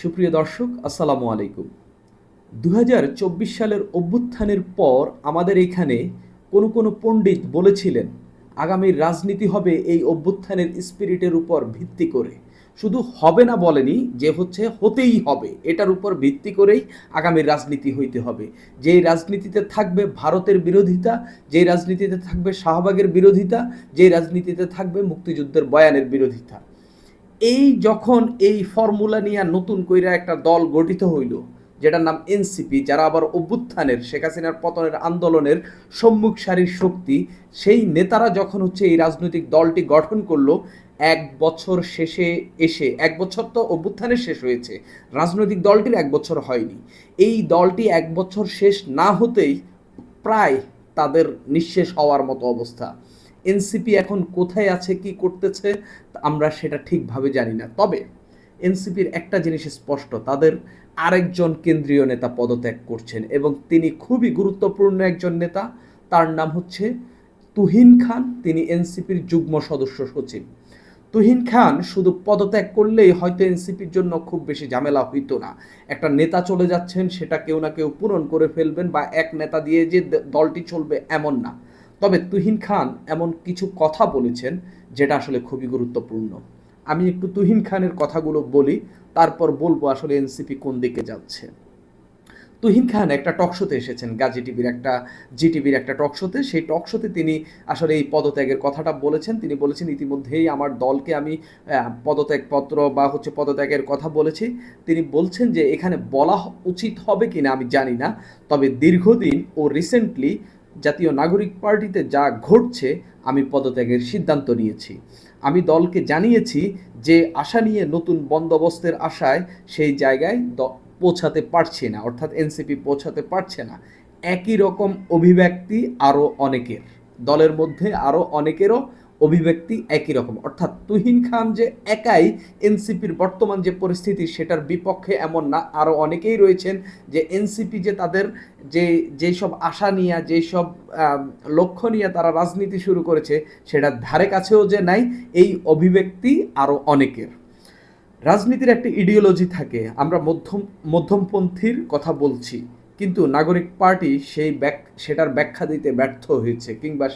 সুপ্রিয় দর্শক, আসসালামু আলাইকুম। ২০২৪ সালের অভ্যুত্থানের পর আমাদের এখানে কোনো পণ্ডিত বলেছিলেন, আগামীর রাজনীতি হবে এই অভ্যুত্থানের স্পিরিটের উপর ভিত্তি করে। শুধু হবে না বলেনি, যে হচ্ছে হতেই হবে, এটার উপর ভিত্তি করেই আগামীর রাজনীতি হইতে হবে। যেই রাজনীতিতে থাকবে ভারতের বিরোধিতা, যেই রাজনীতিতে থাকবে শাহবাগের বিরোধিতা, যেই রাজনীতিতে থাকবে মুক্তিযুদ্ধের বয়ানের বিরোধিতা। এই যখন এই ফর্মুলা নিয়ে নতুন কইরা একটা দল গঠিত হইল, যেটার নাম এনসিপি, যারা আবার অভ্যুত্থানের শেখ হাসিনার পতনের আন্দোলনের সম্মুখ সারির শক্তি, সেই নেতারা যখন হচ্ছে এই রাজনৈতিক দলটি গঠন করলো, এক বছর শেষে এসে, এক বছর তো অভ্যুত্থানের শেষ হয়েছে, রাজনৈতিক দলটির এক বছর হয়নি, এই দলটি এক বছর শেষ না হতেই প্রায় তাদের নিঃশেষ হওয়ার মতো অবস্থা। এনসিপি এখন কোথায় আছে, কি করতেছে, আমরা সেটা ঠিকভাবে জানি না। তবে এনসিপির একটা জিনিস স্পষ্ট, তাদের আরেকজন কেন্দ্রীয় নেতা পদত্যাগ করছেন এবং তিনি খুবই গুরুত্বপূর্ণ একজন নেতা। তার নাম হচ্ছে তুহিন খান। তিনি এনসিপির যুগ্ম সদস্য সচিব। তুহিন খান শুধু পদত্যাগ করলেই হয়তো এনসিপির জন্য খুব বেশি ঝামেলা হইতো না। একটা নেতা চলে যাচ্ছেন, সেটা কেউ না কেউ পূরণ করে ফেলবেন, বা এক নেতা দিয়ে যে দলটি চলবে এমন না। তবে তুহিন খান এমন কিছু কথা বলেছেন যেটা আসলে খুবই গুরুত্বপূর্ণ। আমি একটু তুহিন খানের কথাগুলো বলি, তারপর বলবো আসলে এনসিপি কোন দিকে যাচ্ছে। তুহিন খান একটা টক শোতে এসেছেন, জিটিভির একটা টক শোতে। সেই টক শোতে তিনি আসলে এই পদত্যাগের কথাটা বলেছেন। তিনি বলেছেন, ইতিমধ্যেই আমার দলকে আমি পদত্যাগপত্র বা হচ্ছে পদত্যাগের কথা বলেছি। তিনি বলছেন যে এখানে বলা উচিত হবে কিনা আমি জানি না, তবে দীর্ঘদিন ও রিসেন্টলি জাতীয় নাগরিক পার্টিতে যা ঘটছে, আমি পদত্যাগের সিদ্ধান্ত নিয়েছি। আমি দলকে জানিয়েছি যে আশা নিয়ে নতুন বন্দোবস্তের আশায় সেই জায়গায় পৌঁছাতে পারছে না, অর্থাৎ এনসিপি পৌঁছাতে পারছে না। একই রকম অভিব্যক্তি আরও অনেকের, দলের মধ্যে আরও অনেকেরও অভিব্যক্তি একই রকম। অর্থাৎ তুহিন খান যে একাই এনসিপির বর্তমান যে পরিস্থিতি সেটার বিপক্ষে এমন না, আরও অনেকেই রয়েছেন যে এনসিপি যে তাদের যেই সব আশা নিয়ে, যেই সব লক্ষ্য নিয়ে তারা রাজনীতি শুরু করেছে, সেটার ধারে কাছেও যে নাই, এই অভিব্যক্তি আরও অনেকের। রাজনীতির একটা ইডিওলজি থাকে, আমরা মধ্যমপন্থীর কথা বলছি, কিন্তু নাগরিক পার্টি সেটার ব্যাখ্যা দিতে ব্যর্থ হয়েছে, কিংবা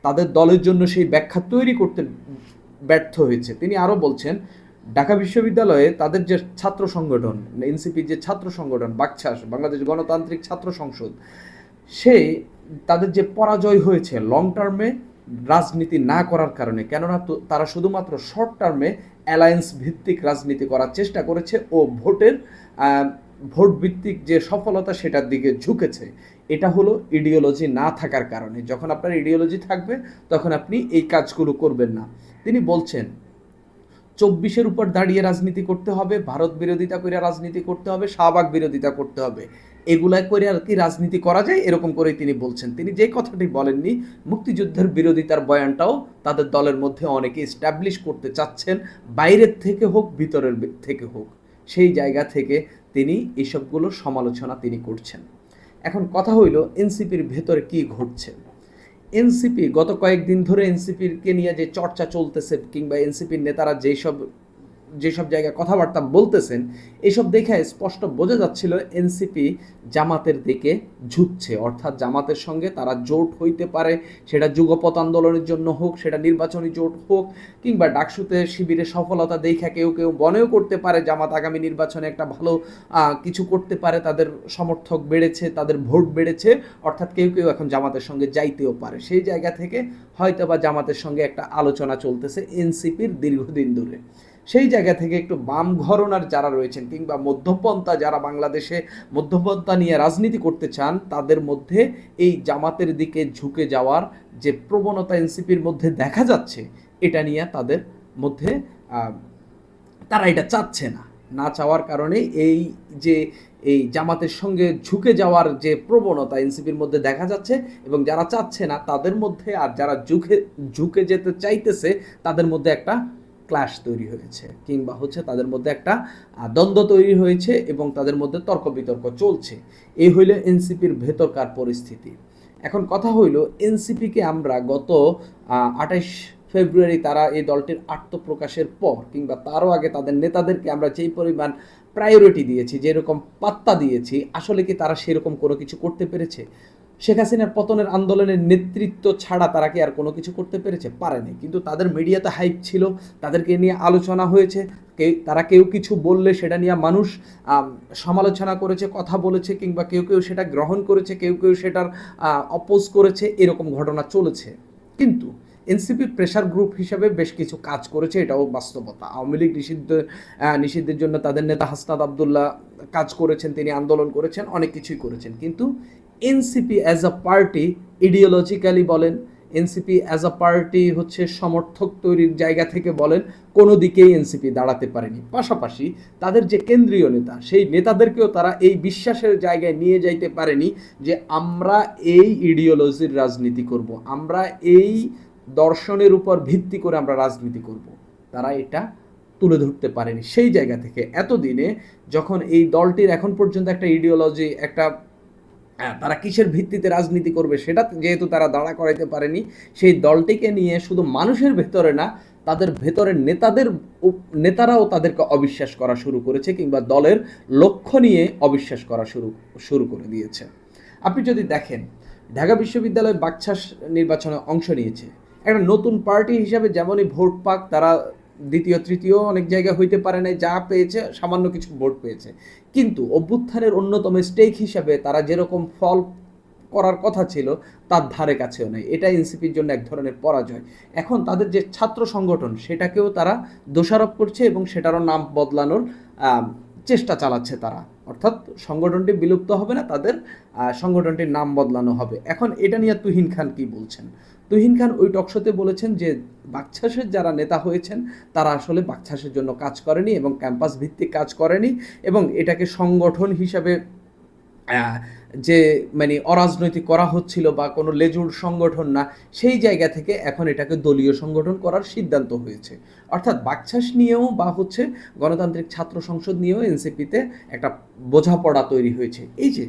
তাদের দলের জন্য সেই ব্যাখ্যা তৈরি করতে ব্যর্থ হয়েছে। তিনি আরও বলছেন, ঢাকা বিশ্ববিদ্যালয়ে তাদের যে ছাত্র সংগঠন, এনসিপির যে ছাত্র সংগঠন বাকছাস, বাংলাদেশ গণতান্ত্রিক ছাত্র সংসদ, সে তাদের যে পরাজয় হয়েছে লং টার্মে রাজনীতি না করার কারণে, কেননা তারা শুধুমাত্র শর্ট টার্মে অ্যালায়েন্স ভিত্তিক রাজনীতি করার চেষ্টা করেছে ও ভোট ভিত্তিক যে সফলতা সেটার দিকে ঝুঁকেছে। এটা হলো ইডিওলজি না থাকার কারণে। যখন আপনার ইডিওলজি থাকবে, তখন আপনি এই কাজগুলো করবেন না। তিনি বলছেন, 24-এর উপর দাঁড়িয়ে রাজনীতি করতে হবে, ভারত বিরোধিতা করে রাজনীতি করতে হবে, শাহবাগ বিরোধিতা করতে হবে, এগুলা করে আর কি রাজনীতি করা যায়, এরকম করেই তিনি বলছেন। তিনি যে কথাটি বলেননি, মুক্তিযুদ্ধের বিরোধিতার বয়ানটাও তাদের দলের মধ্যে অনেকে এস্টাবলিশ করতে চাচ্ছেন, বাইরের থেকে হোক ভিতরের থেকে হোক, সেই জায়গা থেকে তিনি এসবগুলোর সমালোচনা তিনি করছেন। এখন কথা হইল, এনসিপির ভেতরে কি ঘটছে। এনসিপি গত কয়েকদিন ধরে এনসিপিকে নিয়ে যে চর্চা চলতেছে, কিংবা এনসিপির নেতারা যেসব জায়গায় কথাবার্তা বলতেছেন, এসব দেখে স্পষ্ট বোঝা যাচ্ছিল এনসিপি জামাতের দিকে ঝুঁকছে। অর্থাৎ জামাতের সঙ্গে তারা জোট হইতে পারে, সেটা যুগপৎ আন্দোলনের জন্য হোক, সেটা নির্বাচনী জোট হোক, কিংবা ডাকসুতে শিবিরের সফলতা দেখে কেউ কেউ মনেও করতে পারে জামাত আগামী নির্বাচনে একটা ভালো কিছু করতে পারে, তাদের সমর্থক বেড়েছে, তাদের ভোট বেড়েছে, অর্থাৎ কেউ কেউ এখন জামাতের সঙ্গে যাইতেও পারে। সেই জায়গা থেকে হয়তো বা জামাতের সঙ্গে একটা আলোচনা চলতেছে এনসিপির দীর্ঘদিন ধরে। সেই জায়গা থেকে একটু বাম ঘরনার যারা রয়েছেন, কিংবা মধ্যপন্থা যারা বাংলাদেশে মধ্যপন্থা নিয়ে রাজনীতি করতে চান, তাদের মধ্যে এই জামাতের দিকে ঝুঁকে যাওয়ার যে প্রবণতা এনসিপির মধ্যে দেখা যাচ্ছে, এটা নিয়ে তাদের মধ্যে তারা এটা চাচ্ছে না। না চাওয়ার কারণে যে এই জামাতের সঙ্গে ঝুঁকে যাওয়ার যে প্রবণতা এনসিপির মধ্যে দেখা যাচ্ছে, এবং যারা চাচ্ছে না তাদের মধ্যে, আর যারা ঝুঁকে যেতে চাইতেছে তাদের মধ্যে একটা ক্লাশ তৈরি হয়েছে, কিংবা হচ্ছে তাদের মধ্যে একটা দ্বন্দ্ব তৈরি হয়েছে, এবং তাদের মধ্যে তর্ক বিতর্ক চলছে। এই হইল এনসিপির ভেতরকার পরিস্থিতি। এখন কথা হইল, এনসিপিকে আমরা গত 28 ফেব্রুয়ারি তারা এই দলটির আত্মপ্রকাশের পর, কিংবা তারও আগে তাদের নেতাদেরকে আমরা যেই পরিমাণ প্রায়োরিটি দিয়েছি, যেরকম পাত্তা দিয়েছি, আসলে কি তারা সেরকম কোনো কিছু করতে পেরেছে? শেখ হাসিনার পতনের আন্দোলনের নেতৃত্ব ছাড়া তারা কি আর কোনো কিছু করতে পেরেছে? পারেনি। কিন্তু তাদের মিডিয়াতে হাইপ ছিল, তাদেরকে নিয়ে আলোচনা হয়েছে, তারা কেউ কিছু বললে সেটা নিয়ে মানুষ সমালোচনা করেছে, কথা বলেছে, কিংবা কেউ কেউ সেটা গ্রহণ করেছে, কেউ কেউ সেটার অপোজ করেছে, এরকম ঘটনা চলেছে। কিন্তু এনসিপি প্রেশার গ্রুপ হিসেবে বেশ কিছু কাজ করেছে, এটাও বাস্তবতা। আওয়ামী লীগ নিষিদ্ধের জন্য তাদের নেতা হাসনাত আবদুল্লাহ কাজ করেছেন, তিনি আন্দোলন করেছেন, অনেক কিছুই করেছেন। কিন্তু NCP as a party, ideologically বলেন, এনসিপি অ্যাজ আ পার্টি হচ্ছে সমর্থক তৈরির জায়গা থেকে বলেন, কোনো দিকেই এনসিপি দাঁড়াতে পারেনি। পাশাপাশি তাদের যে কেন্দ্রীয় নেতা, সেই নেতাদেরকেও তারা এই বিশ্বাসের জায়গায় নিয়ে যাইতে পারেনি যে আমরা এই ইডিওলজির রাজনীতি করব, আমরা এই দর্শনের উপর ভিত্তি করে আমরা রাজনীতি করব। তারা এটা তুলে ধরতে পারেনি। সেই জায়গা থেকে এতদিনে যখন এই দলটির এখন পর্যন্ত একটা ইডিওলজি, একটা তারা কিসের ভিত্তিতে রাজনীতি করবে সেটা যেহেতু তারা দাঁড়া করাইতে পারেনি, সেই দলটিকে নিয়ে শুধু মানুষের ভেতরে না, তাদের ভেতরের নেতারাও তাদেরকে অবিশ্বাস করা শুরু করেছে, কিংবা দলের লক্ষ্য নিয়ে অবিশ্বাস করা শুরু করে দিয়েছে। আপনি যদি দেখেন, ঢাকা বিশ্ববিদ্যালয় বাকছাস নির্বাচনে অংশ নিয়েছে একটা নতুন পার্টি হিসাবে, যেমনই ভোট পাক, তারা দ্বিতীয় তৃতীয় অনেক জায়গায় হইতে পারে নাই, যা পেয়েছে সামান্য কিছু ভোট পেয়েছে। কিন্তু অভ্যুত্থানের অন্যতম স্টেক হিসাবে তারা যেরকম ফল করার কথা ছিল তার ধারে কাছেও নেই। এটা এনসিপির জন্য এক ধরনের পরাজয়। এখন তাদের যে ছাত্র সংগঠন, সেটাকেও তারা দোষারোপ করছে এবং সেটারও নাম বদলানোর চেষ্টা চালাচ্ছে তারা। অর্থাৎ সংগঠনটি বিলুপ্ত হবে না, তাদের সংগঠনটির নাম বদলানো হবে। এখন এটা নিয়ে তুহিন খান কি বলছেন? তুহিন খান ওই টকশোতে বলেছেন যে বাকছাসের যারা নেতা হয়েছেন তারা আসলে বাকছাসের জন্য কাজ করেনি এবং ক্যাম্পাস ভিত্তিক কাজ করেনি, এবং এটাকে সংগঠন হিসাবে যে মানে অরাজনৈতিক করা হচ্ছিল বা কোনো লেজুর সংগঠন না, সেই জায়গা থেকে এখন এটাকে দলীয় সংগঠন করার সিদ্ধান্ত হয়েছে। অর্থাৎ বাকছাস নিয়েও বা হচ্ছে গণতান্ত্রিক ছাত্র সংসদ নিয়েও এনসিপিতে একটা বোঝাপড়া তৈরি হয়েছে। এই যে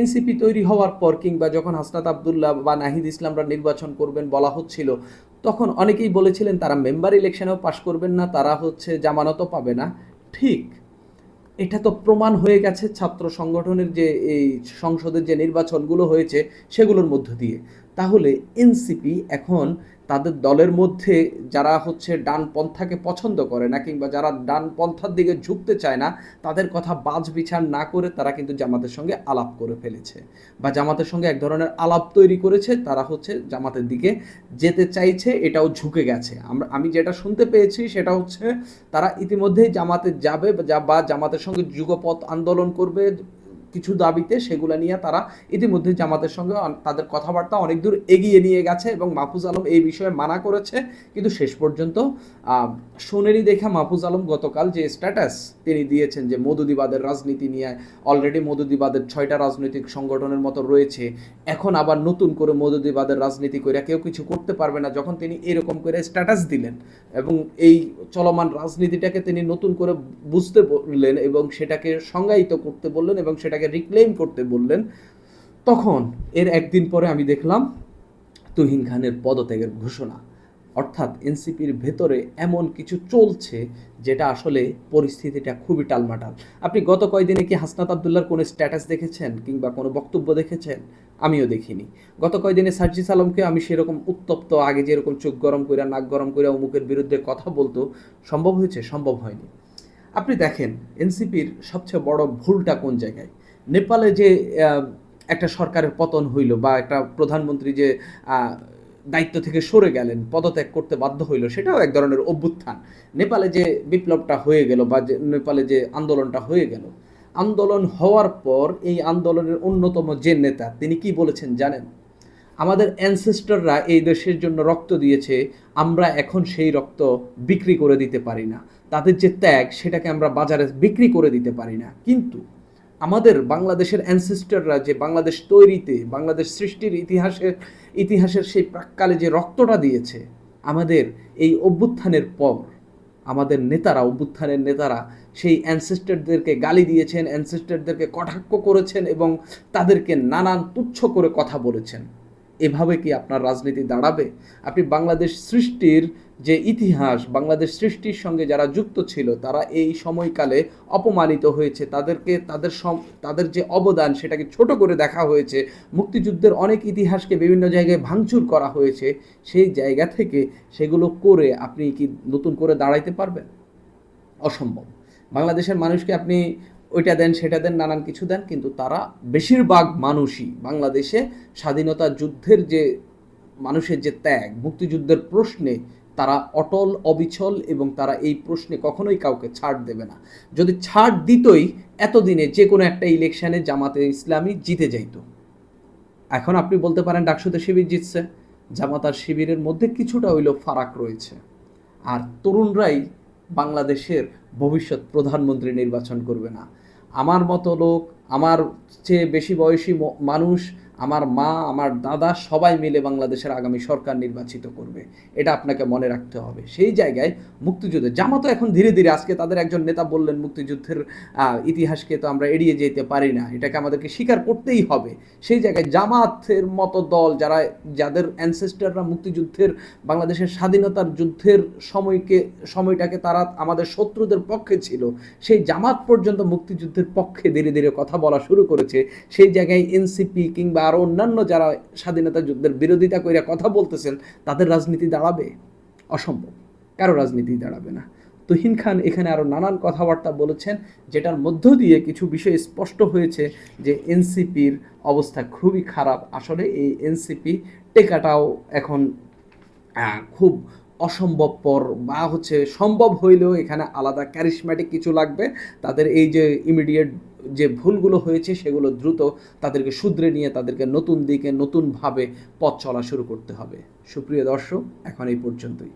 এনসিপি তৈরি হওয়ার পর, কিংবা যখন হাসনাত আবদুল্লাহ বা নাহিদ ইসলামরা নির্বাচন করবেন বলা হচ্ছিল, তখন অনেকেই বলেছিলেন তারা মেম্বার ইলেকশনেও পাশ করবেন না, তারা হচ্ছে জামানতও পাবে না। ঠিক এটা তো প্রমাণ হয়ে গেছে ছাত্র সংগঠনের যে এই সংসদের যে নির্বাচনগুলো হয়েছে সেগুলোর মধ্য দিয়ে। তাহলে এনসিপি এখন তাদের দলের মধ্যে যারা হচ্ছে ডানপন্থাকে পছন্দ করে না, কিংবা যারা ডানপন্থার দিকে ঝুঁকতে চায় না, তাদের কথা বাজ বিচার না করে তারা কিন্তু জামাতের সঙ্গে আলাপ করে ফেলেছে, বা জামাতের সঙ্গে এক ধরনের আলাপ তৈরি করেছে। তারা হচ্ছে জামাতের দিকে যেতে চাইছে, এটাও ঝুঁকে গেছে। আমি যেটা শুনতে পেয়েছি সেটা হচ্ছে তারা ইতিমধ্যেই জামাতে যাবে, বা জামাতের সঙ্গে যুগপৎ আন্দোলন করবে কিছু দাবিতে, সেগুলো নিয়ে তারা ইতিমধ্যে জামাতের সঙ্গে তাদের কথাবার্তা অনেক দূর এগিয়ে নিয়ে গেছে, এবং মাহফুজ আলম এই বিষয়ে মানা করেছে। কিন্তু শেষ পর্যন্ত শোনেনি দেখা মাহফুজ আলম গতকাল যে স্ট্যাটাস তিনি দিয়েছেন যে মওদুদিবাদের রাজনীতি নিয়ে, অলরেডি মওদুদিবাদের 6টা রাজনৈতিক সংগঠনের মতো রয়েছে, এখন আবার নতুন করে মওদুদিবাদের রাজনীতি করে কেউ কিছু করতে পারবে না, যখন তিনি এরকম করে স্ট্যাটাস দিলেন এবং এই চলমান রাজনীতিটাকে তিনি নতুন করে বুঝতে বললেন এবং সেটাকে সংজ্ঞায়িত করতে বললেন এবং সেটাকে রিক্লেইম করতে বললেন, তখন এর একদিন পরে আমি দেখলাম তুহিন খানের পদত্যাগের ঘোষণা। অর্থাৎ এনসিপির ভেতরে এমন কিছু চলছে যেটা আসলে পরিস্থিতিটা খুবই টালমাটাল। আপনি গত কয়েকদিনে কি হাসনাত আবদুল্লাহর কোনো স্ট্যাটাস দেখেছেন কিংবা কোনো বক্তব্য দেখেছেন? আমিও দেখিনি। গত কয়েকদিনে সার্জিস আলমকে আমি সেরকম উত্তপ্ত, আগে যেরকম চোখ গরম করে নাক গরম করে অমুকের বিরুদ্ধে কথা বলতো, সম্ভব হয়েছে? সম্ভব হয়নি। আপনি দেখেন এনসিপির সবচেয়ে বড় ভুলটা কোন জায়গায়। নেপালে যে একটা সরকারের পতন হইল, বা একটা প্রধানমন্ত্রী যে দায়িত্ব থেকে সরে গেলেন, পদত্যাগ করতে বাধ্য হইল, সেটাও এক ধরনের অভ্যুত্থান। নেপালে যে বিপ্লবটা হয়ে গেল, বা নেপালে যে আন্দোলনটা হয়ে গেল, আন্দোলন হওয়ার পর এই আন্দোলনের অন্যতম যে নেতা, তিনি কি বলেছেন জানেন? আমাদের অ্যানসেস্টররা এই দেশের জন্য রক্ত দিয়েছে, আমরা এখন সেই রক্ত বিক্রি করে দিতে পারি না। তাদের যে ত্যাগ, সেটাকে আমরা বাজারে বিক্রি করে দিতে পারি না। কিন্তু আমাদের বাংলাদেশের অ্যানসেস্টররা যে বাংলাদেশ তৈরিতে, বাংলাদেশ সৃষ্টির ইতিহাসের সেই প্রাক্কালে যে রক্তটা দিয়েছে, আমাদের এই অভ্যুত্থানের পর আমাদের নেতারা, অভ্যুত্থানের নেতারা সেই অ্যানসেস্টরদেরকে গালি দিয়েছেন, অ্যানসেস্টরদেরকে কটাক্ষ করেছেন এবং তাদেরকে নানান তুচ্ছ করে কথা বলেছেন। এভাবে কি আপনার রাজনীতি দাঁড়াবে? আপনি বাংলাদেশ সৃষ্টির যে ইতিহাস বাংলাদেশ সৃষ্টির সঙ্গে যারা যুক্ত ছিল তারা এই সময়কালে অপমানিত হয়েছে, তাদেরকে তাদের যে অবদান সেটাকে ছোট করে দেখা হয়েছে, মুক্তিযুদ্ধের অনেক ইতিহাসকে বিভিন্ন জায়গায় ভাঙচুর করা হয়েছে, সেই জায়গা থেকে সেগুলো করে আপনি কি নতুন করে দাঁড়াইতে পারবেন? অসম্ভব। বাংলাদেশের মানুষকে আপনি ওইটা দেন সেটা দেন নানান কিছু দেন, কিন্তু তারা বেশিরভাগ মানুষই বাংলাদেশে স্বাধীনতা যুদ্ধের যে মানুষের যে ত্যাগ, মুক্তিযুদ্ধের প্রশ্নে তারা অটল অবিচল, এবং তারা এই প্রশ্নে কখনোই কাউকে ছাড় দেবে না। যদি ছাড় দিতই এতদিনে যে কোনো একটা ইলেকশনে জামাতে ইসলামী জিতে যাইত। এখন আপনি বলতে পারেন ডাকসুতে শিবির জিতছে, জামাত আর শিবিরের মধ্যে কিছুটা হইলেও ফারাক রয়েছে, আর তরুণরাই বাংলাদেশের ভবিষ্যৎ প্রধানমন্ত্রী নির্বাচন করবে না। আমার মতো লোক, আমার চেয়ে বেশি বয়সী মানুষ, আমার মা, আমার দাদা সবাই মিলে বাংলাদেশের আগামী সরকার নির্বাচিত করবে, এটা আপনাকে মনে রাখতে হবে। সেই জায়গায় মুক্তিযুদ্ধে জামাতও এখন ধীরে ধীরে, আজকে তাদের একজন নেতা বললেন মুক্তিযুদ্ধের ইতিহাসকে তো আমরা এড়িয়ে যেতে পারি না, এটাকে আমাদেরকে স্বীকার করতেই হবে। সেই জায়গায় জামাতের মতো দল যাদের অ্যানসেস্টাররা মুক্তিযুদ্ধের, বাংলাদেশের স্বাধীনতার যুদ্ধের সময়টাকে তারা আমাদের শত্রুদের পক্ষে ছিল, সেই জামাত পর্যন্ত মুক্তিযুদ্ধের পক্ষে ধীরে ধীরে কথা বলা শুরু করেছে। সেই জায়গায় এনসিপি কিংবা আরও অন্যান্য যারা স্বাধীনতা যুদ্ধের বিরোধিতা করে কথা বলতেছেন, তাদের রাজনীতি দাঁড়াবে? অসম্ভব, কারো রাজনীতি দাঁড়াবে না। তুহিন খান এখানে আরও নানান কথাবার্তা বলেছেন, যেটার মধ্য দিয়ে কিছু বিষয় স্পষ্ট হয়েছে যে এনসিপির অবস্থা খুবই খারাপ। আসলে এই এনসিপি টেকাটাও এখন খুব অসম্ভবপর, বা সম্ভব হইলেও এখানে আলাদা ক্যারিশম্যাটিক কিছু লাগবে। তাদের এই যে ইমিডিয়েট যে ভুলগুলো হয়েছে সেগুলো দ্রুত তাদেরকে শুধরে নিয়ে তাদেরকে নতুন দিকে নতুনভাবে পথ চলা শুরু করতে হবে। সুপ্রিয় দর্শক, এখন এই পর্যন্তই।